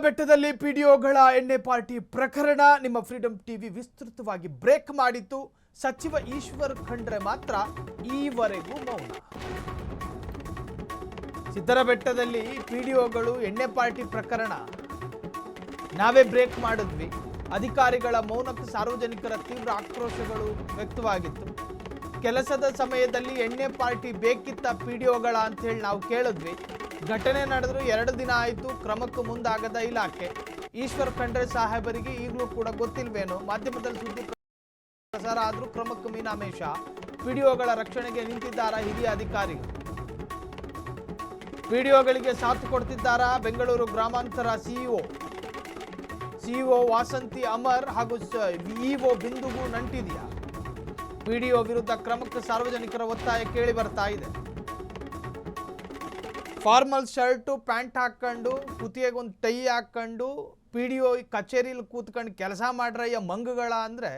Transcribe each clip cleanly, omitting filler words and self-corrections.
ಬೆಟ್ಟದಲ್ಲಿ ಪಿಡಿಒಗಳ ಎಣ್ಣೆ ಪಾರ್ಟಿ ಪ್ರಕರಣ ನಿಮ್ಮ ಫ್ರೀಡಂ ಟಿವಿ ವಿಸ್ತೃತವಾಗಿ ಬ್ರೇಕ್ ಮಾಡಿತ್ತು. ಸಚಿವ ಈಶ್ವರ್ ಖಂಡ್ರೆ ಮಾತ್ರ ಈವರೆಗೂ ಮೌನ. ಸಿದ್ದರಬೆಟ್ಟದಲ್ಲಿ ಪಿಡಿಒಗಳು ಎಣ್ಣೆ ಪಾರ್ಟಿ ಪ್ರಕರಣ ನಾವೇ ಬ್ರೇಕ್ ಮಾಡಿದ್ವಿ. ಅಧಿಕಾರಿಗಳ ಮೌನಕ್ಕೆ ಸಾರ್ವಜನಿಕರ ತೀವ್ರ ಆಕ್ರೋಶಗಳು ವ್ಯಕ್ತವಾಗಿತ್ತು. ಕೆಲಸದ ಸಮಯದಲ್ಲಿ ಎಣ್ಣೆ ಪಾರ್ಟಿ ಬೇಕಿತ್ತ ಪಿಡಿಒಗಳ ಅಂತ ಹೇಳಿ ನಾವು ಕೇಳಿದ್ವಿ. ಘಟನೆ ನಡೆದ್ರು 2 ದಿನ ಆಯಿತು, ಕ್ರಮಕ್ಕೆ ಮುಂದಾಗದ ಇಲಾಖೆ. ಈಶ್ವರ್ ಖಂಡ್ರೆ ಸಾಹೇಬರಿಗೆ ಈಗಲೂ ಕೂಡ ಗೊತ್ತಿಲ್ವೇನೋ, ಮಾಧ್ಯಮದಲ್ಲಿ ಸುದ್ದಿ ಪ್ರಸಾರ ಆದರೂ ಕ್ರಮಕ್ಕೆ ಮೀನಾಮೇಷ. ಪಿಡಿಒಗಳ ರಕ್ಷಣೆಗೆ ನಿಂತಿದ್ದಾರ ಹಿರಿಯ ಅಧಿಕಾರಿಗಳು. ಪಿಡಿಒಗಳಿಗೆ ಸಾಥ್ ಕೊಡ್ತಿದ್ದಾರಾ ಬೆಂಗಳೂರು ಗ್ರಾಮಾಂತರ ಸಿಇಒ ವಾಸಂತಿ ಅಮರ್ ಹಾಗೂ ಇಒ ಬಿಂದುಗೂ ನಂಟಿದೆಯಾ? ಪಿಡಿಒ ವಿರುದ್ಧ ಕ್ರಮಕ್ಕೆ ಸಾರ್ವಜನಿಕರ ಒತ್ತಾಯ ಕೇಳಿ ಬರ್ತಾ ಇದೆ. ಫಾರ್ಮಲ್ ಶರ್ಟು ಪ್ಯಾಂಟ್ ಹಾಕ್ಕೊಂಡು ಕುತ್ತಿಗೆಗೊಂದು ಟೈ ಹಾಕ್ಕೊಂಡು ಪಿಡಿಒ ಕಚೇರಿಲಿ ಕೂತ್ಕೊಂಡು ಕೆಲಸ ಮಾಡ್ರಯ್ಯ ಮಂಗಗಳ ಅಂದರೆ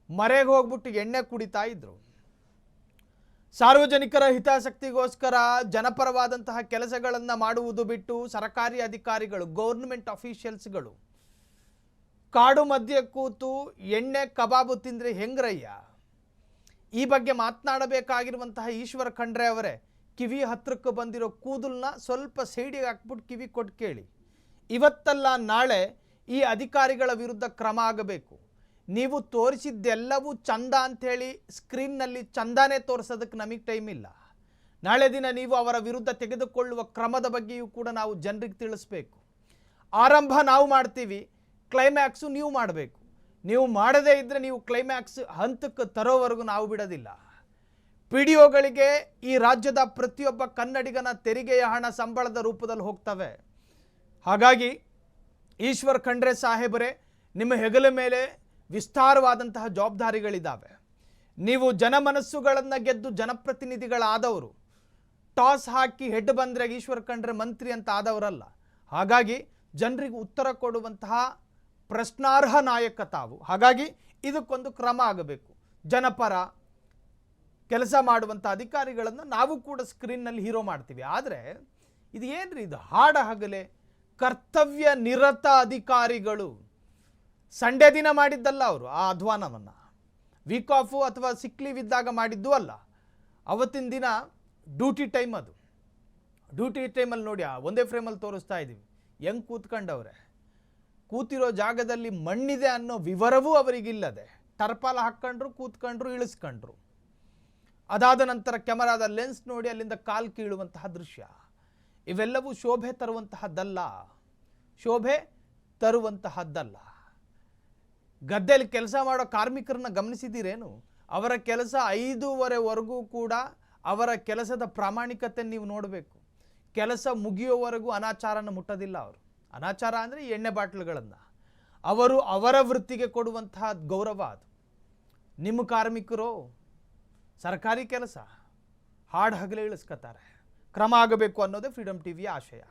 ಮರೆಗೆ ಹೋಗ್ಬಿಟ್ಟು ಎಣ್ಣೆ ಕುಡಿತಾ ಇದ್ರು. ಸಾರ್ವಜನಿಕರ ಹಿತಾಸಕ್ತಿಗೋಸ್ಕರ ಜನಪರವಾದಂತಹ ಕೆಲಸಗಳನ್ನು ಮಾಡುವುದು ಬಿಟ್ಟು ಸರ್ಕಾರಿ ಅಧಿಕಾರಿಗಳು, ಗೌರ್ಮೆಂಟ್ ಅಫಿಷಿಯಲ್ಸ್ಗಳು ಕಾಡು ಮಧ್ಯೆ ಕೂತು ಎಣ್ಣೆ ಕಬಾಬು ತಿಂದರೆ ಹೆಂಗ್ರಯ್ಯ? ಈ ಬಗ್ಗೆ ಮಾತನಾಡಬೇಕಾಗಿರುವಂತಹ ಈಶ್ವರ್ ಖಂಡ್ರೆ ಅವರೇ ಕಿವಿ ಹತ್ರಕ್ಕೆ ಬಂದಿರೋ ಕೂದಲನ್ನ ಸ್ವಲ್ಪ ಸೈಡಿಗೆ ಹಾಕ್ಬಿಟ್ಟು ಕಿವಿ ಕೊಟ್ಟು ಕೇಳಿ. ಇವತ್ತಲ್ಲ ನಾಳೆ ಈ ಅಧಿಕಾರಿಗಳ ವಿರುದ್ಧ ಕ್ರಮ ಆಗಬೇಕು. ನೀವು ತೋರಿಸಿದ್ದೆಲ್ಲವೂ ಚಂದ ಅಂಥೇಳಿ ಸ್ಕ್ರೀನ್ನಲ್ಲಿ ಚಂದಾನೇ ತೋರಿಸೋದಕ್ಕೆ ನಮಗೆ ಟೈಮ್ ಇಲ್ಲ. ನಾಳೆ ದಿನ ನೀವು ಅವರ ವಿರುದ್ಧ ತೆಗೆದುಕೊಳ್ಳುವ ಕ್ರಮದ ಬಗ್ಗೆಯೂ ಕೂಡ ನಾವು ಜನರಿಗೆ ತಿಳಿಸ್ಬೇಕು. ಆರಂಭ ನಾವು ಮಾಡ್ತೀವಿ, ಕ್ಲೈಮ್ಯಾಕ್ಸು ನೀವು ಮಾಡಬೇಕು. ನೀವು ಮಾಡದೇ ಇದ್ದರೆ ನೀವು ಕ್ಲೈಮ್ಯಾಕ್ಸ್ ಹಂತಕ್ಕೆ ತರೋವರೆಗೂ ನಾವು ಬಿಡೋದಿಲ್ಲ. ಪಿಡಿಒಗಳಿಗೆ ಈ ರಾಜ್ಯದ ಪ್ರತಿಯೊಬ್ಬ ಕನ್ನಡಿಗನ ತೆರಿಗೆಯ ಹಣ ಸಂಬಳದ ರೂಪದಲ್ಲಿ ಹೋಗ್ತವೆ. ಹಾಗಾಗಿ ಈಶ್ವರ್ ಖಂಡ್ರೆ ಸಾಹೇಬರೇ, ನಿಮ್ಮ ಹೆಗಲ ಮೇಲೆ ವಿಸ್ತಾರವಾದಂತಹ ಜವಾಬ್ದಾರಿಗಳಿದ್ದಾವೆ. ನೀವು ಜನಮನಸ್ಸುಗಳನ್ನು ಗೆದ್ದು ಜನಪ್ರತಿನಿಧಿಗಳಾದವರು. ಟಾಸ್ ಹಾಕಿ ಹೆಡ್ ಬಂದರೆ ಈಶ್ವರ್ ಖಂಡ್ರೆ ಮಂತ್ರಿ ಅಂತ ಆದವರಲ್ಲ. ಹಾಗಾಗಿ ಜನರಿಗೆ ಉತ್ತರ ಕೊಡುವಂತಹ ಪ್ರಶ್ನಾರ್ಹ ನಾಯಕ ತಾವು. ಹಾಗಾಗಿ ಇದಕ್ಕೊಂದು ಕ್ರಮ ಆಗಬೇಕು. ಜನಪರ ಕೆಲಸ ಮಾಡುವಂಥ ಅಧಿಕಾರಿಗಳನ್ನು ನಾವು ಕೂಡ ಸ್ಕ್ರೀನ್ನಲ್ಲಿ ಹೀರೋ ಮಾಡ್ತೀವಿ. ಆದರೆ ಇದು ಏನ್ರಿ ಇದು? ಹಾಡ ಹಗಲೇ ಕರ್ತವ್ಯ ನಿರತ ಅಧಿಕಾರಿಗಳು. ಸಂಡೇ ದಿನ ಮಾಡಿದ್ದಲ್ಲ ಅವರು ಆ ಅಧ್ವಾನವನ್ನು, ವೀಕ್ ಆಫು ಅಥವಾ ಸಿಕ್ ಲೀವ್ ಇದ್ದಾಗ ಮಾಡಿದ್ದು ಅಲ್ಲ. ಅವತ್ತಿನ ದಿನ ಡ್ಯೂಟಿ ಟೈಮ್ ಅದು. ಡ್ಯೂಟಿ ಟೈಮಲ್ಲಿ ನೋಡಿ ಒಂದೇ ಫ್ರೇಮಲ್ಲಿ ತೋರಿಸ್ತಾ ಇದ್ದೀವಿ. ಹೆಂಗೆ ಕೂತ್ಕೊಂಡವ್ರೆ, ಕೂತಿರೋ ಜಾಗದಲ್ಲಿ ಮಣ್ಣಿದೆ ಅನ್ನೋ ವಿವರವೂ ಅವರಿಗಿಲ್ಲದೆ ಟರ್ಪಾಲ ಹಾಕ್ಕೊಂಡ್ರು, ಕೂತ್ಕೊಂಡ್ರು, ಇಳಿಸ್ಕೊಂಡ್ರು. ಅದಾದ ನಂತರ ಕೆಮರಾದ ಲೆನ್ಸ್ ನೋಡಿ ಅಲ್ಲಿಂದ ಕಾಲು ಕೀಳುವಂತಹ ದೃಶ್ಯ. ಇವೆಲ್ಲವೂ ಶೋಭೆ ತರುವಂತಹದ್ದಲ್ಲ. ಗದ್ದೆಯಲ್ಲಿ ಕೆಲಸ ಮಾಡೋ ಕಾರ್ಮಿಕರನ್ನ ಗಮನಿಸಿದ್ದೀರೇನು? ಅವರ ಕೆಲಸ 5:15ವರೆಗೂ ಕೂಡ ಅವರ ಕೆಲಸದ ಪ್ರಾಮಾಣಿಕತೆ ನೀವು ನೋಡಬೇಕು. ಕೆಲಸ ಮುಗಿಯೋವರೆಗೂ ಅನಾಚಾರನ ಮುಟ್ಟೋದಿಲ್ಲ ಅವರು. ಅನಾಚಾರ ಅಂದರೆ ಎಣ್ಣೆ ಬಾಟ್ಲುಗಳನ್ನು ಅವರು ಅವರ ವೃತ್ತಿಗೆ ಕೊಡುವಂತಹ ಗೌರವ ಅದು. ನಿಮ್ಮ ಕಾರ್ಮಿಕರು ಸರ್ಕಾರಿ ಕೆಲಸ ಹಾಡು ಹಗಲೇ ಇಳಿಸ್ಕೊತಾರೆ. ಕ್ರಮ ಆಗಬೇಕು ಅನ್ನೋದೇ ಫ್ರೀಡಂ ಟಿವಿಯ ಆಶಯ.